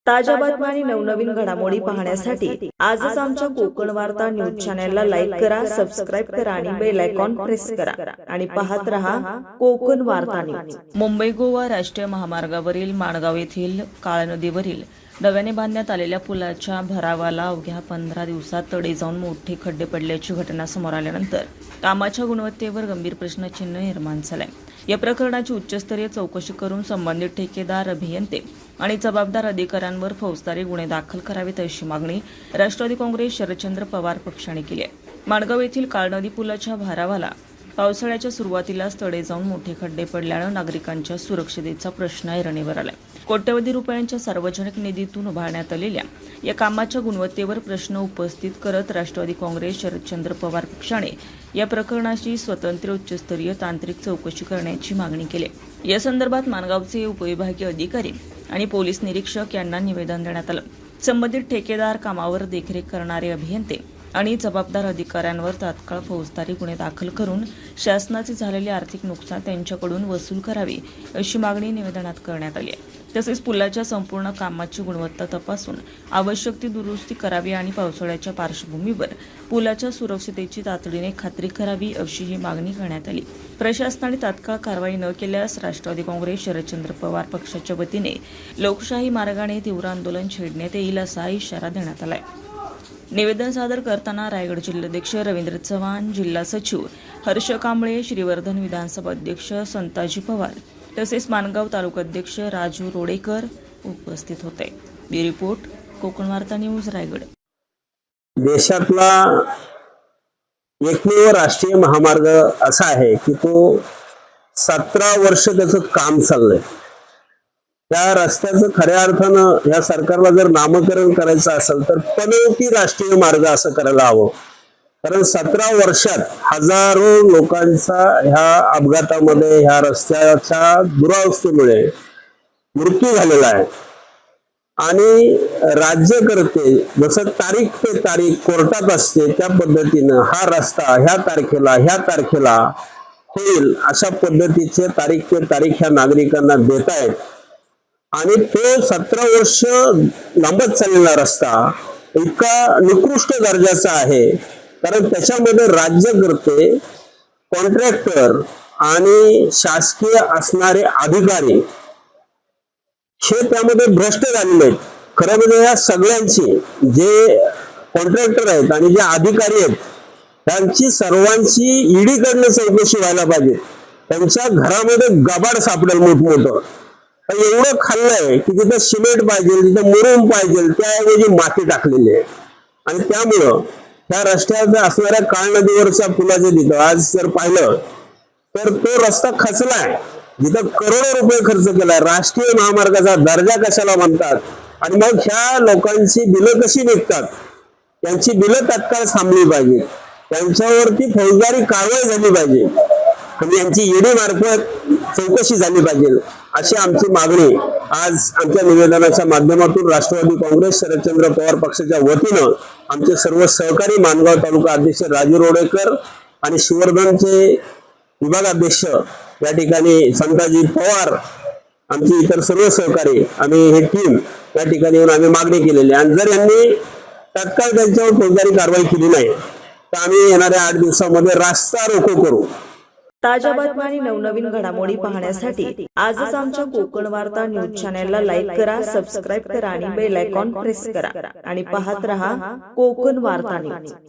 ताज्या बातम्या आणि नवनवीन घडामोडी पाहण्यासाठी आजच आमच्या कोकण वार्ता न्यूज चॅनलला लाईक करा, सबस्क्राईब करा आणि बेल आयकॉन प्रेस करा आणि पाहत रहा कोकण वार्ता न्यूज। मुंबई गोवा राष्ट्रीय महामार्गावरील माणगाव येथील काळ नदीवरील नव्याने बांधण्यात आलेल्या पुलाच्या भरावाला अवघ्या 15 दिवसात तडे जाऊन मोठे खड्डे पडल्याची घटना समोर आल्यानंतर कामाच्या गुणवत्तेवर गंभीर प्रश्नचिन्ह निर्माण झाले। या प्रकरणाची उच्चस्तरीय चौकशी करून संबंधित ठेकेदार, अभियंते आणि जबाबदार अधिकाऱ्यांवर फौजदारी गुन्हे दाखल करावेत अशी मागणी राष्ट्रवादी काँग्रेस शरदचंद्र पवार पक्षाने केली आहे। माणगाव येथील काळनदी पुलाच्या भरावाला पावसाळ्याच्या सुरुवातीलाच तडे जाऊन मोठे खड्डे पडल्यानं नागरिकांच्या सुरक्षिततेचा प्रश्न ऐरणीवर आलाय। कोट्यवधी रुपयांच्या सार्वजनिक निधीतून उभारण्यात आलेल्या या कामाच्या गुणवत्तेवर प्रश्न उपस्थित करत राष्ट्रवादी काँग्रेस शरदचंद्र पवार पक्षाने या प्रकरणाची स्वतंत्र उच्चस्तरीय तांत्रिक चौकशी करण्याची मागणी केली। या संदर्भात माणगावचे उपविभागीय अधिकारी आणि पोलीस निरीक्षक यांना निवेदन देण्यात आलं। संबंधित ठेकेदार, कामावर देखरेख करणारे अभियंते आणि जबाबदार अधिकाऱ्यांवर तात्काळ फौजदारी गुन्हे दाखल करून शासनाचे झालेले आर्थिक नुकसान त्यांच्याकडून वसूल करावे अशी मागणी निवेदनात करण्यात आली आहे। तसेच पुलाच्या संपूर्ण कामाची गुणवत्ता तपासून आवश्यक ती दुरुस्ती करावी आणि पावसाळ्याच्या पार्श्वभूमीवर पुलाच्या सुरक्षिततेची तातडीने खात्री करावी अशी ही मागणी करण्यात आली। प्रशासनाने तात्काळ कारवाई न केल्यास राष्ट्रवादी काँग्रेस शरदचंद्र पवार पक्षाच्या वतीने लोकशाही मार्गाने तीव्र आंदोलन छेडण्यात येईल असा इशारा देण्यात आलाय। निवेदन सादर करताना रायगड जिल्हाध्यक्ष रवींद्र चव्हाण, जिल्हा सचिव हर्ष कांबळे, श्रीवर्धन विधानसभा अध्यक्ष संताजी पवार तसेच माणगाव तालुकाध्यक्ष राजू रोडेकर उपस्थित होते। ब्युरो रिपोर्ट, कोकण वार्ता न्यूज, रायगड। देशातला एकमेव राष्ट्रीय महामार्ग असा आहे की तो 17 वर्ष त्याचं काम चाललंय। त्या रस्त्याचं खऱ्या अर्थानं या सरकारला जर नामकरण करायचं असेल तर पनोती राष्ट्रीय मार्ग असं करायला हवं। कारण 17 वर्षात हजारो लोकांचा ह्या अपघातामध्ये, ह्या रस्त्याच्या दुरावस्थेमुळे मृत्यू झालेला आहे। आणि राज्यकर्ते जसं तारीख पे तारीख कोर्टात असते त्या पद्धतीनं हा रस्ता ह्या तारखेला होईल अशा पद्धतीचे तारीख पे तारीख ह्या नागरिकांना देत आहेत। आणि तो 17 वर्ष लांबत चाललेला रस्ता इतका निकृष्ट दर्जाचा आहे कारण त्याच्यामध्ये राज्यकर्ते, कॉन्ट्रॅक्टर आणि शासकीय असणारे अधिकारी हे त्यामध्ये भ्रष्ट झालेले आहेत। खरं म्हणजे या सगळ्यांची, जे कॉन्ट्रॅक्टर आहेत आणि जे अधिकारी आहेत त्यांची सर्वांची ईडीकडनं चौकशी व्हायला पाहिजे। त्यांच्या घरामध्ये गबाड सापडेल मोठमोठं। एवढं खाल्लंय की तिथं सिमेंट पाहिजे, तिथं मुरुम पाहिजे, त्याऐवजी माती टाकलेली आहे। आणि त्यामुळं त्या रस्त्यावर असणाऱ्या काळ नदीवरच्या पुलाचे तिथं आज जर पाहिलं तर तो रस्ता खचलाय, जिथं करोडो रुपये खर्च केलाय। राष्ट्रीय महामार्गाचा दर्जा कशाला म्हणतात? आणि मग ह्या लोकांची बिलं कशी निघतात? त्यांची बिलं तात्काळ थांबली पाहिजे, त्यांच्यावरती फौजदारी कारवाई झाली पाहिजे आणि यांची ईडी मार्फत चौकशी झाली पाहिजे अशी आमची मागणी आज आमच्या निवेदनाच्या माध्यमातून राष्ट्रवादी काँग्रेस शरदचंद्र पवार पक्षाच्या वतीनं आमचे सर्व सहकारी माणगाव तालुका अध्यक्ष राजू रोडेकर आणि श्रीवर्धनचे विभागाध्यक्ष या ठिकाणी संताजी पवार, आमची इतर सर्व सहकारी, आम्ही हे टीम या ठिकाणी येऊन आम्ही मागणी केलेली आहे। आणि जर यांनी तात्काळ त्यांच्यावर फौजदारी कारवाई केली नाही तर आम्ही येणाऱ्या 8 दिवसांमध्ये रास्ता रोको करू। ताज्या बातम्या आणि नवनवीन घडामोडी पाहण्यासाठी आजच आमच्या कोकण वार्ता न्यूज चॅनलला लाईक करा, सबस्क्राईब करा आणि बेल आयकॉन प्रेस करा आणि पाहत रहा कोकण वार्ता न्यूज।